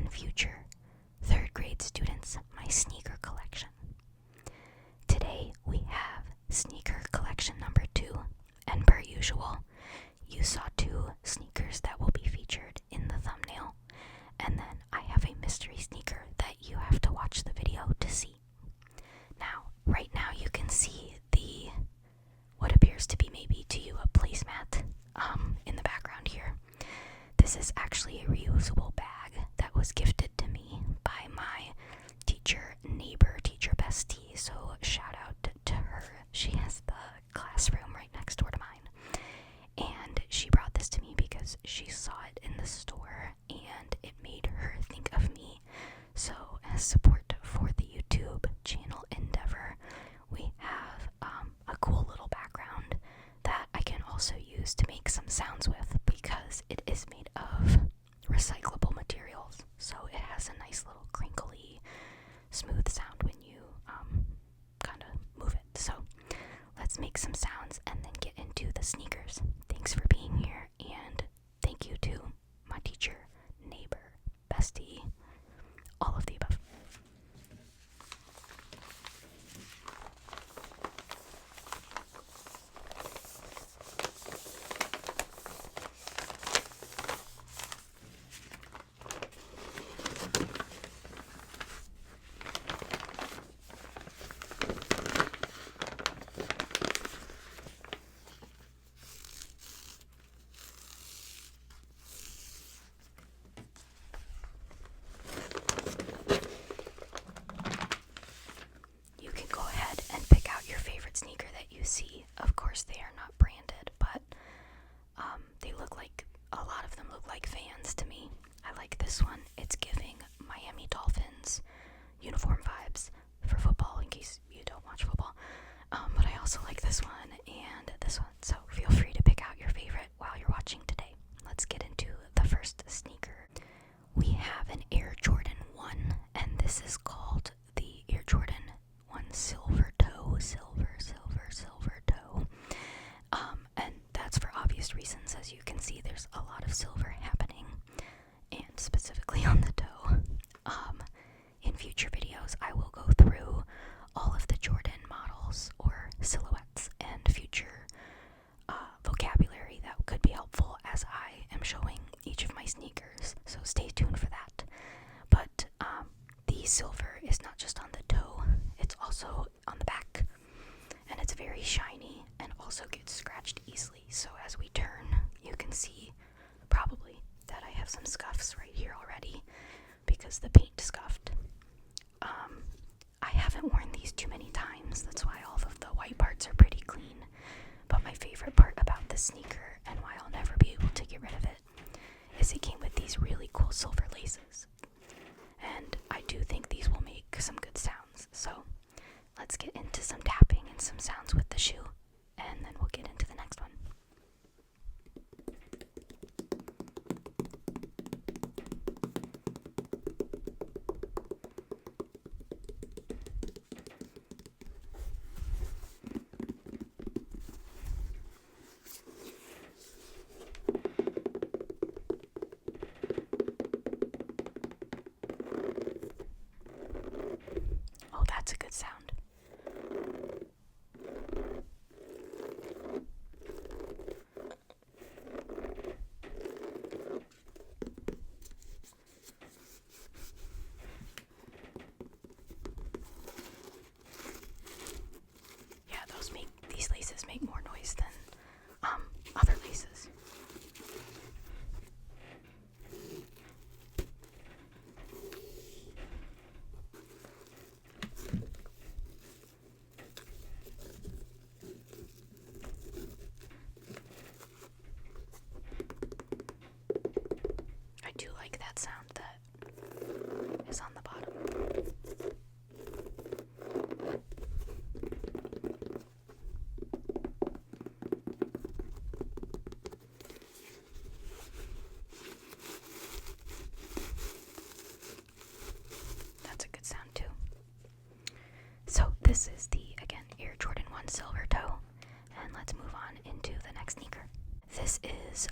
and future third grade students my sneaker collection. Today we have sneaker collection number 2, and per usual, you saw 2 sneakers that will be featured in the thumbnail, and then I have a mystery sneaker that you have to watch the video to see. Now, right now you can see what appears to be maybe to you a placemat in the background here. This is actually a reusable bag that was gifted to me by my teacher bestie, so shout out to her. She has the classroom right next door to mine, and she brought this to me because she saw it in the store and it made her think of me. So as support for the YouTube channel endeavor, we have a cool little background that I can also use to make some sounds with, because it is made of recyclable materials, so it has a nice little crinkly, smooth sound when you kind of move it. So let's make some sounds and then get into the sneakers. Thanks for being here, and thank you to my teacher, neighbor, bestie, all of the above. You can go ahead and pick out your favorite sneaker that you see. Of course, they are not branded, but they look like, a lot of them look like Vans to me. I like this one. It's giving Miami Dolphins uniform vibes for football, in case you don't watch football. But I also like this one and this one, so feel free to pick out your favorite while you're watching today. Let's get into the first sneaker. We have an Air Jordan 1, and this is called the Air Jordan 1 Silver Toe, silver toe. And that's for obvious reasons. As you can see, there's a lot of silver happening, and specifically on the toe. In future videos, I will go through all of the Jordan models or silhouettes and future vocabulary that could be helpful as I am showing each of my sneakers, so stay tuned for that. But the silver is not just on the toe, it's also on the back, and it's very shiny and also gets scratched easily. So as we turn, you can see probably that I have some scuffs right here already because the paint scuffed. I haven't worn these too many times, that's why all of the white parts are pretty clean. But my favorite part about this sneaker, and why I'll never be able to get rid of it, is it came with these really cool silver laces. And I do think these will make some good sounds. So let's get into some tapping and some sounds with the shoe, and then we'll get into the next one. Oh, that's a good sound. Yeah, these laces make more noise than other laces. I do like that sound that is on the bottom. That's a good sound too. So this is the, again, Air Jordan 1 Silver Toe, and let's move on into the next sneaker. This is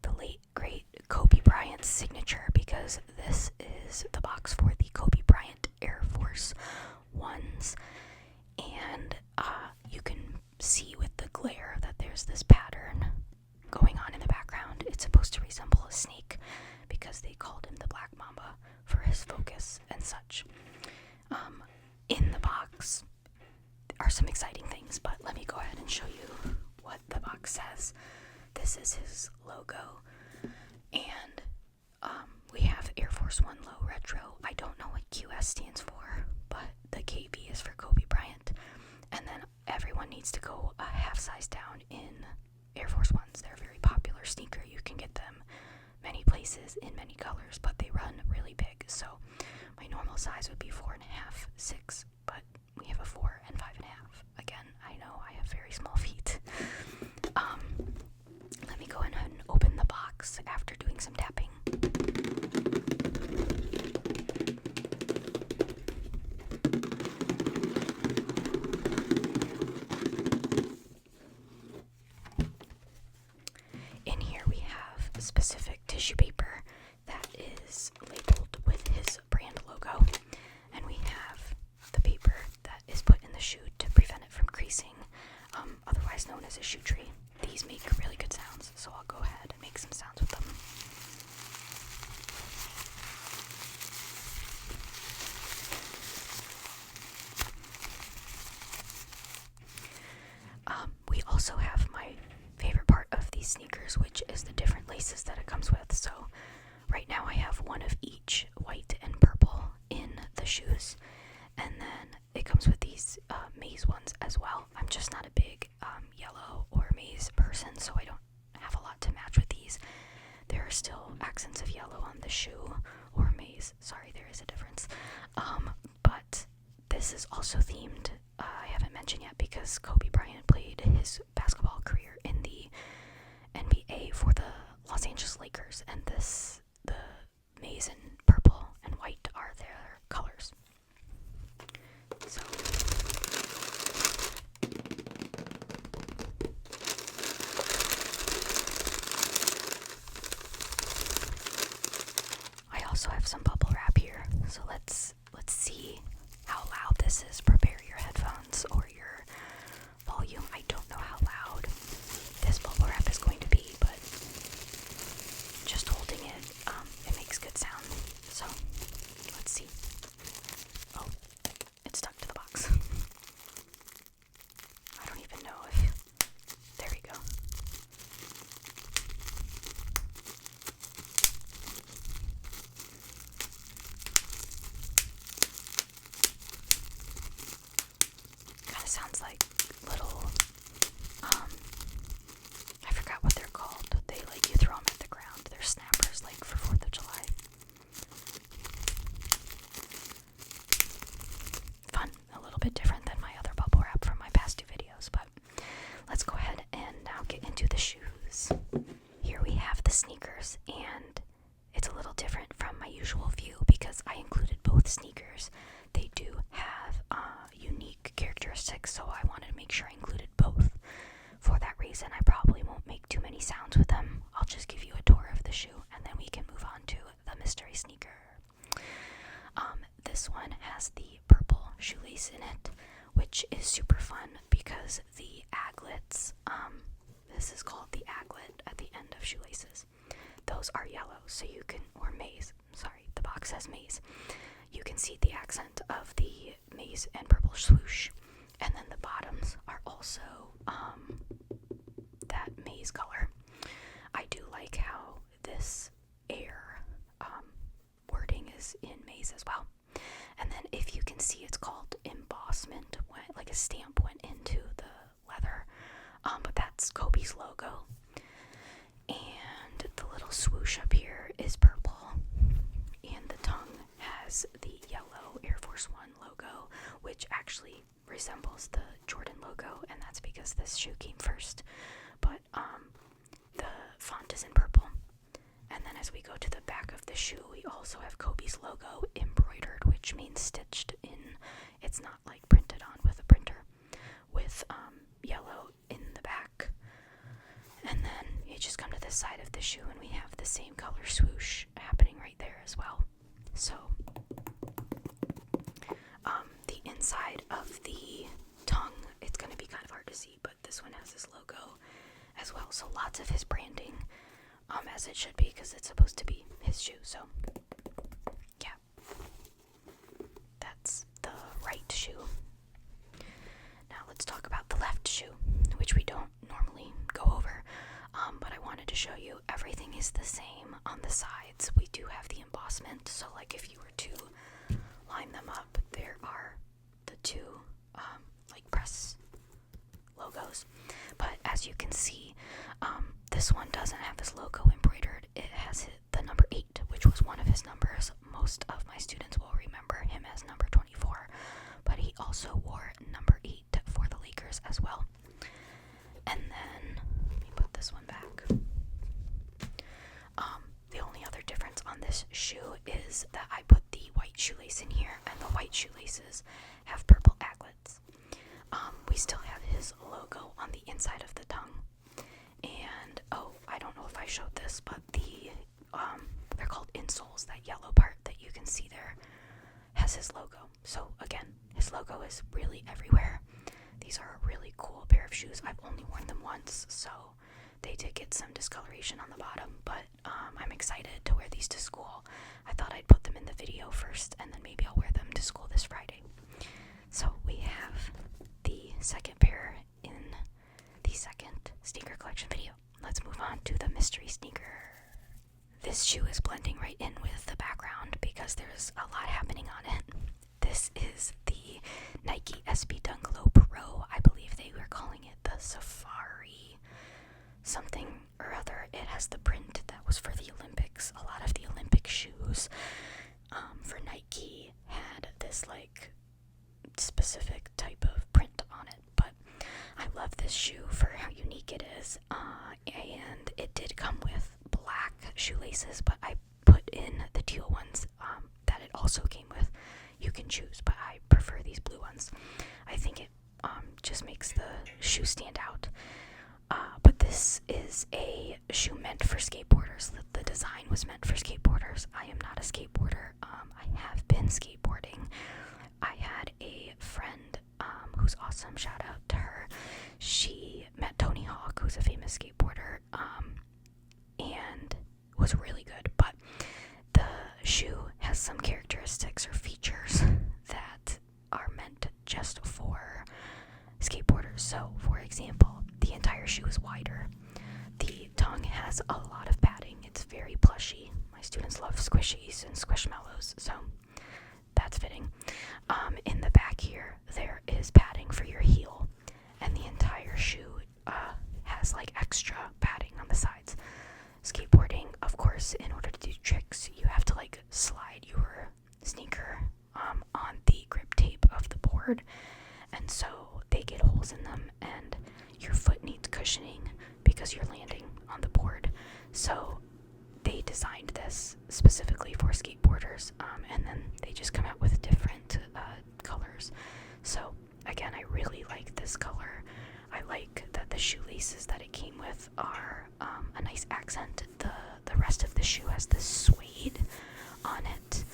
the late great Kobe Bryant's signature, because this is the box for the Kobe Bryant Air Force Ones, and you can see with the glare that there's this pattern going on in the background. It's supposed to resemble a snake because they called him the Black Mamba for his focus and such. In the box are some exciting things, but let me go ahead and show you what the box says. This is his logo, and we have Air Force One Low Retro. I don't know what QS stands for, but the KB is for Kobe Bryant, and then everyone needs to go a half size down in Air Force Ones. They're a very popular sneaker. You can get them many places in many colors, but they run really big. So my normal size would be 4.5, 6, but we have a 4 and 5.5. Again, I know I have very small feet. Let me go ahead and open the box after doing some tapping. In here we have specific tissue paper that is labeled with his brand logo, and we have the paper that is put in the shoe to prevent it from creasing, otherwise known as a shoe tree. These make really good sounds, so I'll go ahead and make some sounds with them. We also have my favorite part of these sneakers, which is the different laces that it comes with. So right now I have one of each, white and purple, in the shoes, and then it comes with these maize ones as well. I'm just not a big yellow or maize person, so I don't have a lot to match with these. There are still accents of yellow on the shoe, or maize. Sorry, there is a difference. But this is also themed. I haven't mentioned yet because Kobe Bryant played his basketball career in the NBA for the Los Angeles Lakers, and the maize and purple and white are their colors. So I also have some bubble wrap here, so let's see how loud this is. Prepare your headphones or your volume. I don't know how loud this bubble wrap is going to be, but just holding it, it makes good sound. So let's see. Oh, it's stuck to the box. I don't even know if... There we go. Kind of sounds like little, I forgot what they're called. They, like, you throw them at the ground. They're snappers, like, for 4th of July. Fun. A little bit different than my other bubble wrap from my past 2 videos, but let's go ahead and now get into the shoes. Here we have the sneakers, and it's a little different from my usual view because I included both sneakers. They do have unique characteristics, so I wanted to make sure I included both. For that reason, I probably won't make too many sounds with them. I'll just give you a tour of the shoe, and then we can move on to the mystery sneaker. This one has the purple shoelace in it, which is super fun because the aglets, this is called the aglet at the end of shoelaces. Those are yellow, so you can, or maize, sorry, the box says maize. You can see the accent of the maize and purple swoosh, and then the bottoms are also that maize color. I do like how this air wording is in maize as well. And then if you can see, it's called embossment, like a stamp went into the leather, but that's Kobe's logo. And the little swoosh up here is purple, and the tongue has the yellow Air Force One logo, which actually resembles the Jordan logo, and that's because this shoe came first. But the font is in purple. And then as we go to the back of the shoe, we also have Kobe's logo embroidered, which means stitched in. It's not like printed on with a printer, with yellow in the back. And then you just come to this side of the shoe, and we have the same color swoosh happening right there as well. So inside of the tongue. It's going to be kind of hard to see, but this one has his logo as well. So lots of his branding, as it should be, because it's supposed to be his shoe. So yeah, that's the right shoe. Now let's talk about the left shoe, which we don't normally go over, but I wanted to show you everything is the same on the sides. We do have the embossment, so like if you were to line them up, there are the two like press logos. But as you can see, this one doesn't have his logo embroidered. It has the number 8, which was one of his numbers. Most of my students will remember him as number 24, but he also wore number 8 for the Lakers as well. And then let me put this one back. The only other difference on this shoe is that I put the white shoelace in here, and the white shoelaces have purple aglets. We still have his logo on the inside of the tongue. And I don't know if I showed this, but they're called insoles. That yellow part that you can see there has his logo. So again, his logo is really everywhere. These are a really cool pair of shoes. I've only worn them once, so they did get some discoloration on the bottom, but I'm excited to wear these to school. I thought I'd put them in the video first, and then maybe I'll wear them to school this Friday. So we have the second pair in the second sneaker collection video. Let's move on to the mystery sneaker. This shoe is blending right in with the background because there's a lot happening on it. This is the Nike SB Dunk Low Pro. I believe they were calling it the Safari something or other. It has the print that was for the Olympics. A lot of the Olympic shoes for Nike had this like specific type of print on it, but I love this shoe for how unique it is, and it did come with black shoelaces, but I put in the teal ones that it also came with. You can choose, but I prefer these blue ones. I think it just makes the shoe stand out. But this is a shoe meant for skateboarders. The design was meant for skateboarders. I am not a skateboarder. I have been skateboarding. I had a friend who's awesome. Shout out to her. She met Tony Hawk, who's a famous skateboarder, and was really good. But the shoe has some characteristics or features that are meant just for skateboarders. So, for example, the entire shoe is wider. The tongue has a lot of padding. It's very plushy. My students love squishies and squishmallows, so that's fitting. In the back here, there is padding for your heel, and the entire shoe has like extra padding on the sides. Skateboarding, of course, in order to do tricks, you have to like slide your sneaker on the grip tape of the board, and so they get holes in them, and your foot needs cushioning because you're landing on the board. So they designed this specifically for skateboarders, and then they just come out with different colors. So again, I really like this color. I like that the shoelaces that it came with are a nice accent. The rest of the shoe has this suede on it.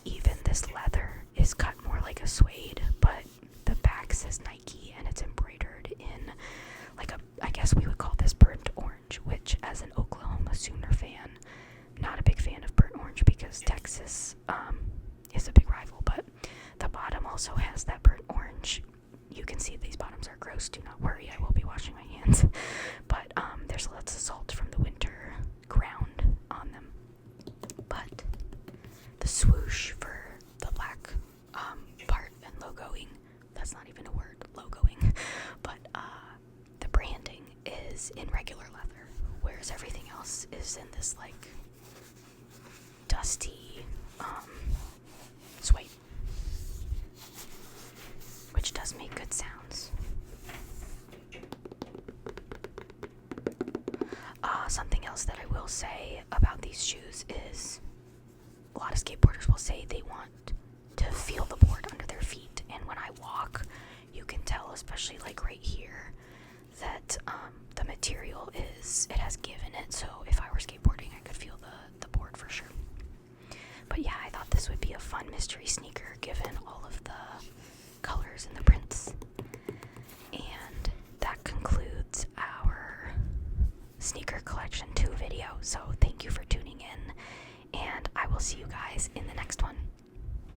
Even this leather is cut more like a suede, but the back says Nike, and it's embroidered in like I guess we would call this burnt orange, which as an Oklahoma Sooner fan, not a big fan of burnt orange because Texas is a big rival, but the bottom also has that burnt orange. You can see these bottoms are gross. Do not worry, I will be washing my hands. But there's lots of salt from the winter ground on them. But the swoosh for the black part and logoing, that's not even a word, logoing, but the branding is in regular leather, whereas everything else is in this like dusty suede, which does make good sounds. Something else that I will say about these shoes is a lot of skateboarders will say they want to feel the board under their feet, and when I walk, you can tell, especially like right here, that the material it has give in it, so if I were skateboarding, I could feel the board for sure. But yeah, I thought this this would be a fun mystery sneaker given all of the colors and the prints. And that concludes our sneaker collection 2 video. So thank you for tuning in, and I will see you guys in the next one.